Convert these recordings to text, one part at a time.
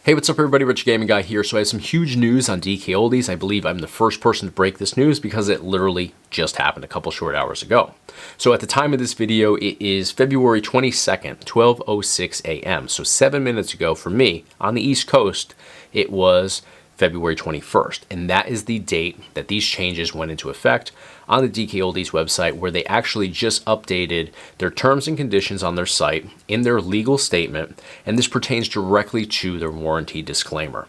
Hey, what's up everybody, Rich Gaming Guy here. So I have some huge news on DKOLDIES. I believe I'm the first person to break this news because it literally just happened a couple short hours ago. So at the time of this video, it is February 22nd, 12:06 a.m. So 7 minutes ago for me on the East Coast, it was February 21st. And that is the date that these changes went into effect on the DKOLDIES website, where they actually just updated their terms and conditions on their site in their legal statement. And this pertains directly to their warranty disclaimer.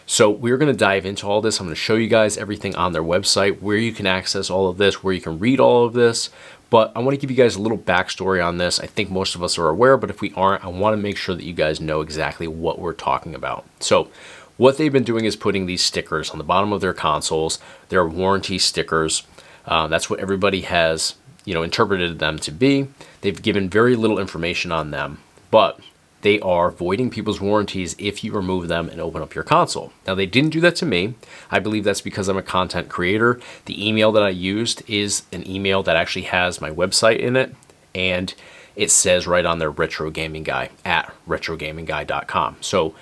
So we're going to dive into all this. I'm going to show you guys everything on their website, where you can access all of this, where you can read all of this. But I want to give you guys a little backstory on this. I think most of us are aware, but if we aren't, I want to make sure that you guys know exactly what we're talking about. So what they've been doing is putting these stickers on the bottom of their consoles. They're warranty stickers. That's what everybody has, interpreted them to be. They've given very little information on them, but they are voiding people's warranties if you remove them and open up your console. Now, they didn't do that to me. I believe that's because I'm a content creator. The email that I used is an email that actually has my website in it, and it says right on there, Retro Gaming Guy at retrogamingguy.com. So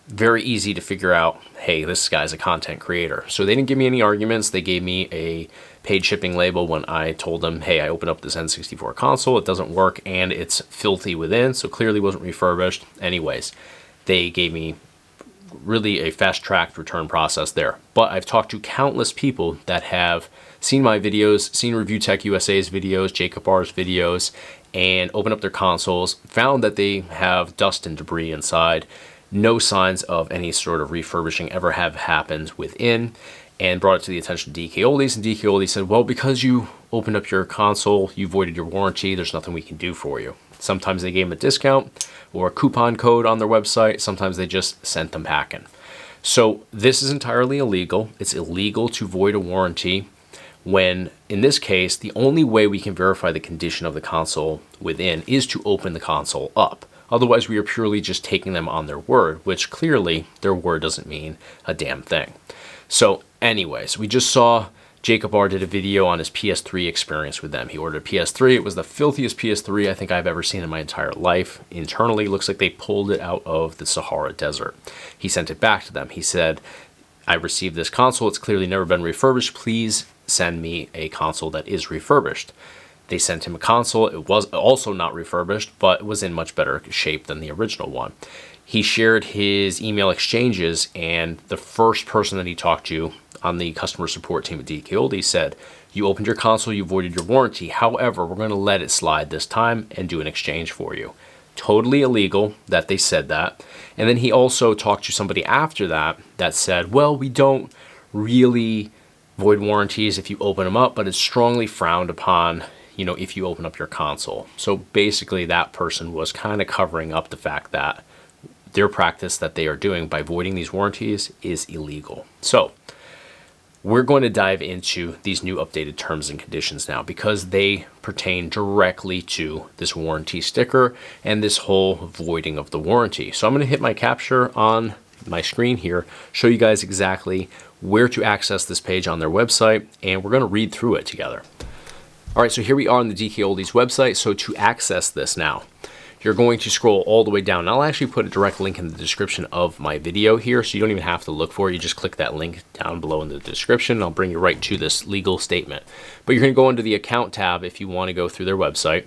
very easy to figure out, hey, this guy's a content creator. So they didn't give me any arguments. They gave me a paid shipping label when I told them, hey, I opened up this N64 console, it doesn't work, and it's filthy within, so clearly wasn't refurbished. Anyways, they gave me really a fast-tracked return process there. But I've talked to countless people that have seen my videos, seen Review Tech USA's videos, Jacob R's videos, and opened up their consoles, found that they have dust and debris inside. No signs of any sort of refurbishing ever have happened within, and brought it to the attention of DKOLDIES, and DKOLDIES said, well, because you opened up your console, you voided your warranty, there's nothing we can do for you. Sometimes they gave them a discount or a coupon code on their website. Sometimes they just sent them packing. So this is entirely illegal. It's illegal to void a warranty when, in this case, the only way we can verify the condition of the console within is to open the console up. Otherwise, we are purely just taking them on their word, which clearly their word doesn't mean a damn thing. So anyways, we just saw Jacob R did a video on his PS3 experience with them. He ordered a PS3. It was the filthiest PS3 I think I've ever seen in my entire life. Internally, it looks like they pulled it out of the Sahara Desert. He sent it back to them. He said, I received this console. It's clearly never been refurbished. Please send me a console that is refurbished. They sent him a console. It was also not refurbished, but it was in much better shape than the original one. He shared his email exchanges, and the first person that he talked to on the customer support team at DKOLDIES said, you opened your console, you voided your warranty. However, we're going to let it slide this time and do an exchange for you. Totally illegal that they said that. And then he also talked to somebody after that that said, well, we don't really void warranties if you open them up, but it's strongly frowned upon, if you open up your console. So basically that person was kind of covering up the fact that their practice that they are doing by voiding these warranties is illegal. So we're going to dive into these new updated terms and conditions now, because they pertain directly to this warranty sticker and this whole voiding of the warranty. So I'm going to hit my capture on my screen here, show you guys exactly where to access this page on their website, and we're going to read through it together. All right, so here we are on the DKOLDIES website. So to access this now, you're going to scroll all the way down. And I'll actually put a direct link in the description of my video here, so you don't even have to look for it. You just click that link down below in the description, and I'll bring you right to this legal statement. But you're going to go into the account tab if you want to go through their website,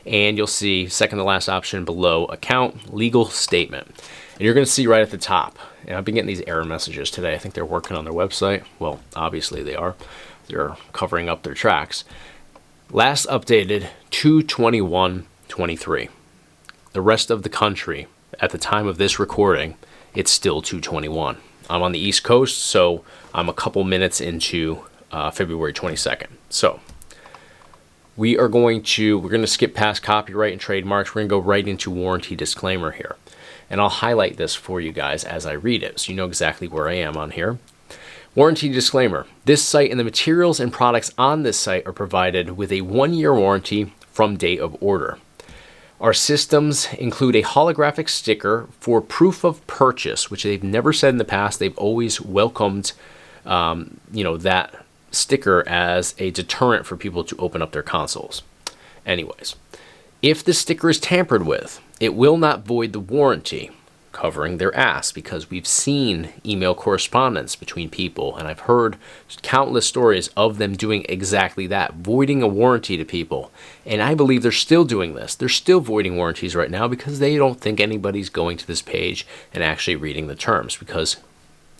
and you'll see second to last option below, account legal statement. And you're going to see right at the top, and I've been getting these error messages today. I think they're working on their website. Well, obviously they are. They're covering up their tracks. Last updated 2/21/23. The rest of the country, at the time of this recording, it's still 2/21. I'm on the East Coast, so I'm a couple minutes into February 22nd. So we're going to skip past copyright and trademarks. We're going to go right into warranty disclaimer here. And I'll highlight this for you guys as I read it, so you know exactly where I am on here. Warranty disclaimer. This site and the materials and products on this site are provided with a 1-year warranty from date of order. Our systems include a holographic sticker for proof of purchase, which they've never said in the past. They've always welcomed, that sticker as a deterrent for people to open up their consoles. Anyways, if the sticker is tampered with, it will not void the warranty. covering their ass, because we've seen email correspondence between people, and I've heard countless stories of them doing exactly that, voiding a warranty to people. And I believe they're still doing this. They're still voiding warranties right now because they don't think anybody's going to this page and actually reading the terms, because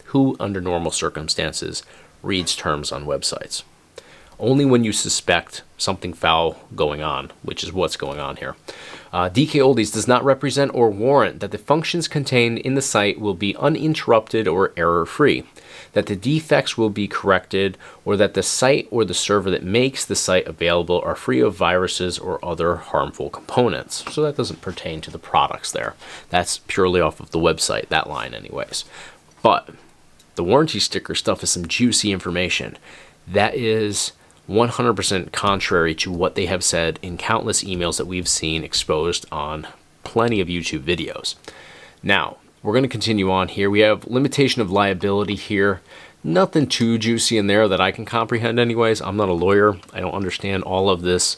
who under normal circumstances reads terms on websites? Only when you suspect something foul going on, which is what's going on here. DKOLDIES does not represent or warrant that the functions contained in the site will be uninterrupted or error-free, that the defects will be corrected, or that the site or the server that makes the site available are free of viruses or other harmful components. So that doesn't pertain to the products there. That's purely off of the website, that line anyways. But the warranty sticker stuff is some juicy information. That is 100% contrary to what they have said in countless emails that we've seen exposed on plenty of YouTube videos. Now, we're going to continue on here. We have limitation of liability here. Nothing too juicy in there that I can comprehend anyways. I'm not a lawyer. I don't understand all of this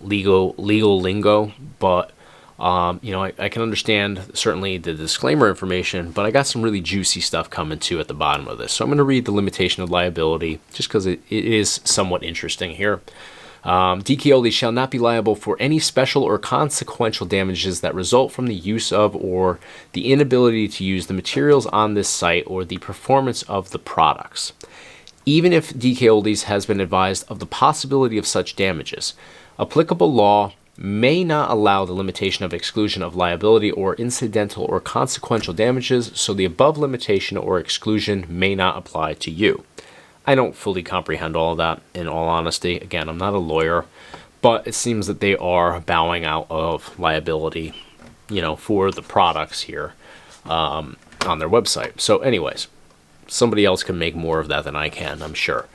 legal lingo, but I can understand certainly the disclaimer information, but I got some really juicy stuff coming too at the bottom of this. So I'm going to read the limitation of liability just because it is somewhat interesting here. DKOLDIES shall not be liable for any special or consequential damages that result from the use of or the inability to use the materials on this site or the performance of the products, even if DKOLDIES has been advised of the possibility of such damages. Applicable law may not allow the limitation of exclusion of liability or incidental or consequential damages, so the above limitation or exclusion may not apply to you. I don't fully comprehend all of that, in all honesty. Again, I'm not a lawyer, but it seems that they are bowing out of liability, for the products here on their website. So anyways, somebody else can make more of that than I can, I'm sure.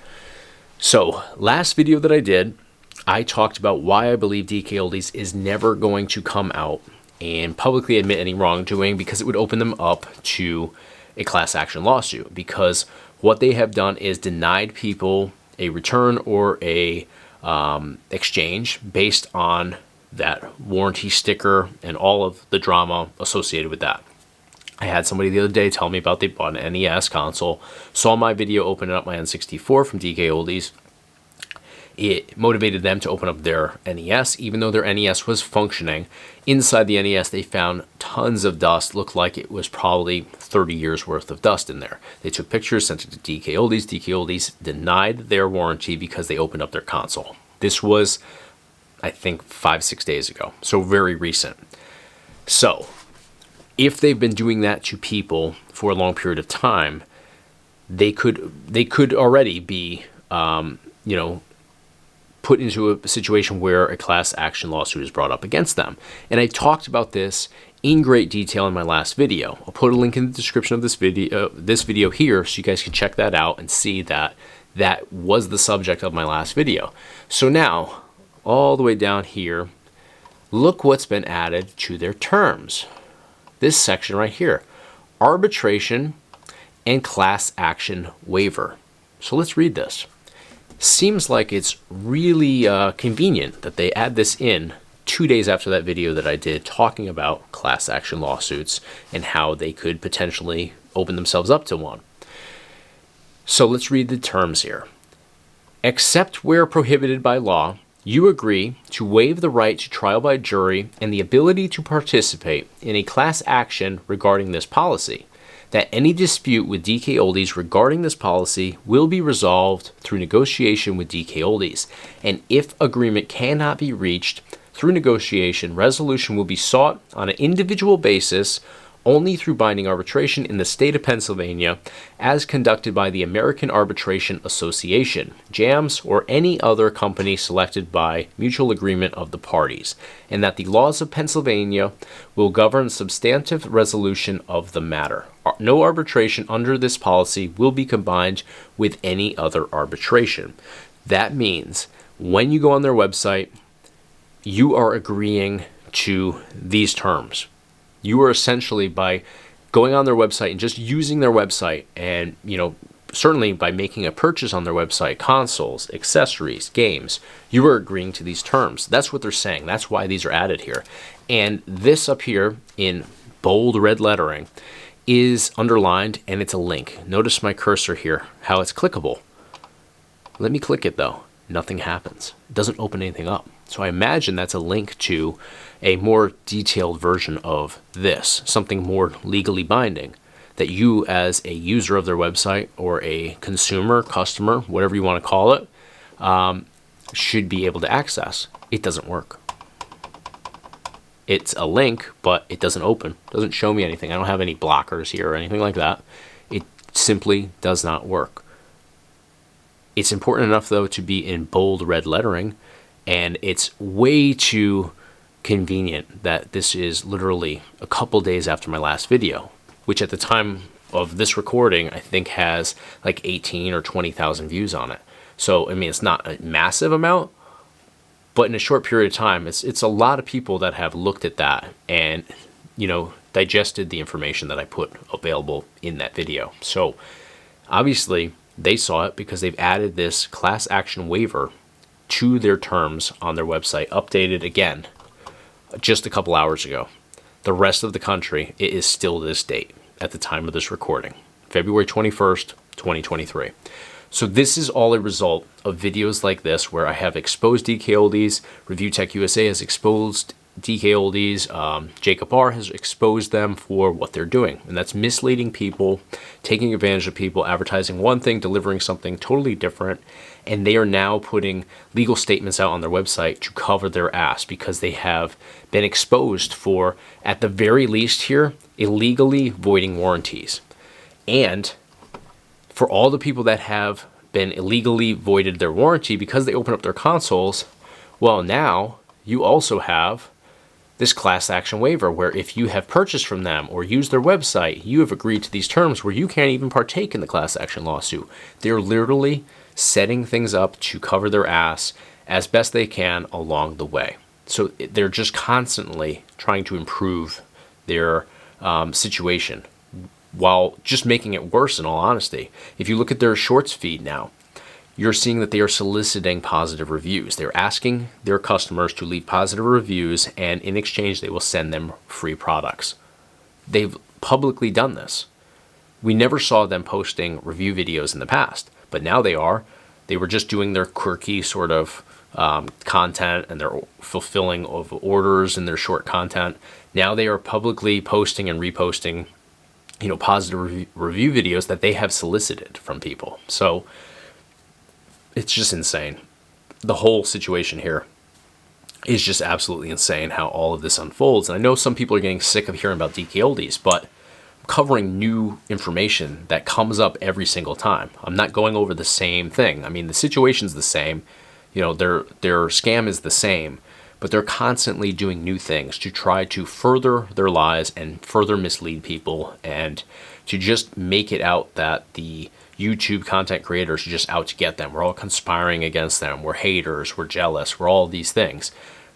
So last video that I did, I talked about why I believe DKOLDIES is never going to come out and publicly admit any wrongdoing, because it would open them up to a class action lawsuit, because what they have done is denied people a return or a exchange based on that warranty sticker and all of the drama associated with that. I had somebody the other day tell me about they bought an NES console, saw my video opening up my N64 from DKOLDIES. It motivated them to open up their NES, even though their NES was functioning. Inside the NES, they found tons of dust. Looked like it was probably 30 years worth of dust in there. They took pictures, sent it to DKOLDIES. DKOLDIES denied their warranty because they opened up their console. This was, I think, 5-6 days ago, so very recent. So, if they've been doing that to people for a long period of time, they could already be, put into a situation where a class action lawsuit is brought up against them. And I talked about this in great detail in my last video. I'll put a link in the description of this video here so you guys can check that out and see that that was the subject of my last video. So now, all the way down here, look what's been added to their terms. This section right here, arbitration and class action waiver. So let's read this. Seems like it's really convenient that they add this in 2 days after that video that I did talking about class action lawsuits and how they could potentially open themselves up to one. So let's read the terms here. Except where prohibited by law, you agree to waive the right to trial by jury and the ability to participate in a class action regarding this policy, that any dispute with DKOLDIES regarding this policy will be resolved through negotiation with DKOLDIES, and if agreement cannot be reached through negotiation, resolution will be sought on an individual basis only through binding arbitration in the state of Pennsylvania as conducted by the American Arbitration Association, JAMS, or any other company selected by mutual agreement of the parties, and that the laws of Pennsylvania will govern substantive resolution of the matter. No arbitration under this policy will be combined with any other arbitration. That means when you go on their website, you are agreeing to these terms. You are essentially, by going on their website and just using their website, and certainly by making a purchase on their website, consoles, accessories, games, you are agreeing to these terms. That's what they're saying. That's why these are added here. And this up here in bold red lettering is underlined and it's a link. Notice my cursor here, how it's clickable. Let me click it though. Nothing happens. It doesn't open anything up. So I imagine that's a link to a more detailed version of this, something more legally binding that you as a user of their website or a consumer, customer, whatever you want to call it, should be able to access. It doesn't work. It's a link, but it doesn't open. It doesn't show me anything. I don't have any blockers here or anything like that. It simply does not work. It's important enough, though, to be in bold red lettering, and it's way too convenient that this is literally a couple days after my last video, which at the time of this recording, I think has like 18 or 20,000 views on it. So, I mean, it's not a massive amount, but in a short period of time, it's a lot of people that have looked at that and, you know, digested the information that I put available in that video. So obviously they saw it because they've added this class action waiver to their terms on their website, updated again just a couple hours ago. The rest of the country, it is still this date at the time of this recording, February 21st, 2023. So this is all a result of videos like this where I have exposed DKOLDIES, Review Tech USA has exposed DKOLDIES, Jacob R has exposed them for what they're doing. And that's misleading people, taking advantage of people, advertising one thing, delivering something totally different. And they are now putting legal statements out on their website to cover their ass because they have been exposed for, at the very least here, illegally voiding warranties. And for all the people that have been illegally voided their warranty because they open up their consoles, well, now you also have this class action waiver where if you have purchased from them or used their website, you have agreed to these terms where you can't even partake in the class action lawsuit. They're literally setting things up to cover their ass as best they can along the way. So they're just constantly trying to improve their situation, while just making it worse, in all honesty. If you look at their shorts feed now, you're seeing that they are soliciting positive reviews. They're asking their customers to leave positive reviews, and in exchange, they will send them free products. They've publicly done this. We never saw them posting review videos in the past, but now they are. They were just doing their quirky sort of content, and they're fulfilling of orders in their short content. Now they are publicly posting and reposting, you know, positive review videos that they have solicited from people. So it's just insane. The whole situation here is just absolutely insane how all of this unfolds. And I know some people are getting sick of hearing about DKOLDIES, but I'm covering new information that comes up every single time. I'm not going over the same thing. I mean, the situation's the same. You know, their scam is the same, but they're constantly doing new things to try to further their lies and further mislead people and to just make it out that the YouTube content creators are just out to get them. We're all conspiring against them. We're haters. We're jealous. We're all these things.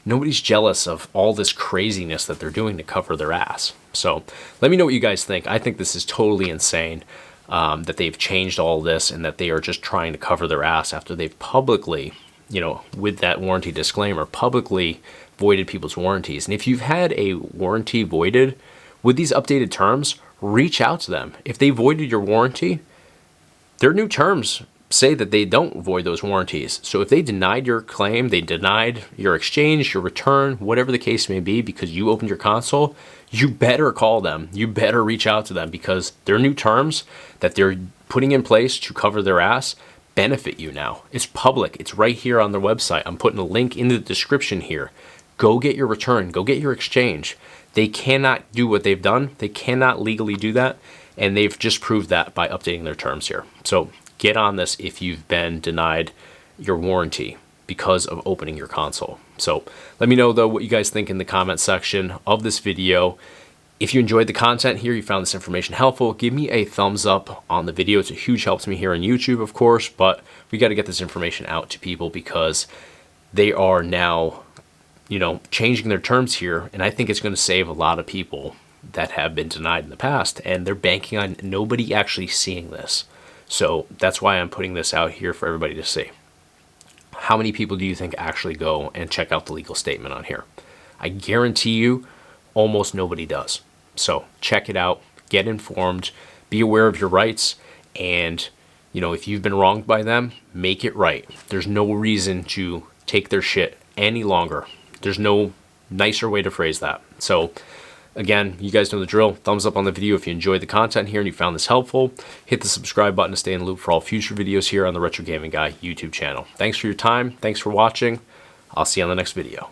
Nobody's jealous of all this craziness that they're doing to cover their ass. So let me know what you guys think. I think this is totally insane that they've changed all this and that they are just trying to cover their ass after they've publicly, you know, with that warranty disclaimer, publicly voided people's warranties. And if you've had a warranty voided with these updated terms, reach out to them. If they voided your warranty, their new terms say that they don't void those warranties. So if they denied your claim, they denied your exchange, your return, whatever the case may be, because you opened your console, you better call them. You better reach out to them because their new terms that they're putting in place to cover their ass benefit you now. It's public. It's right here on their website. I'm putting a link in the description here. Go get your return. Go get your exchange. They cannot do what they've done. They cannot legally do that. And they've just proved that by updating their terms here. So get on this if you've been denied your warranty because of opening your console. So let me know, though, what you guys think in the comment section of this video. If you enjoyed the content here, you found this information helpful, give me a thumbs up on the video. It's a huge help to me here on YouTube, of course, but we got to get this information out to people because they are now, you know, changing their terms here. And I think it's going to save a lot of people that have been denied in the past, and they're banking on nobody actually seeing this. So that's why I'm putting this out here for everybody to see. How many people do you think actually go and check out the legal statement on here? I guarantee you almost nobody does. So check it out, get informed, be aware of your rights, and if you've been wronged by them, make it right. There's no reason to take their shit any longer. There's no nicer way to phrase that. So again, you guys know the drill. Thumbs up on the video if you enjoyed the content here and you found this helpful. Hit the subscribe button to stay in the loop for all future videos here on the Retro Gaming Guy YouTube channel. Thanks for your time. Thanks for watching. I'll see you on the next video.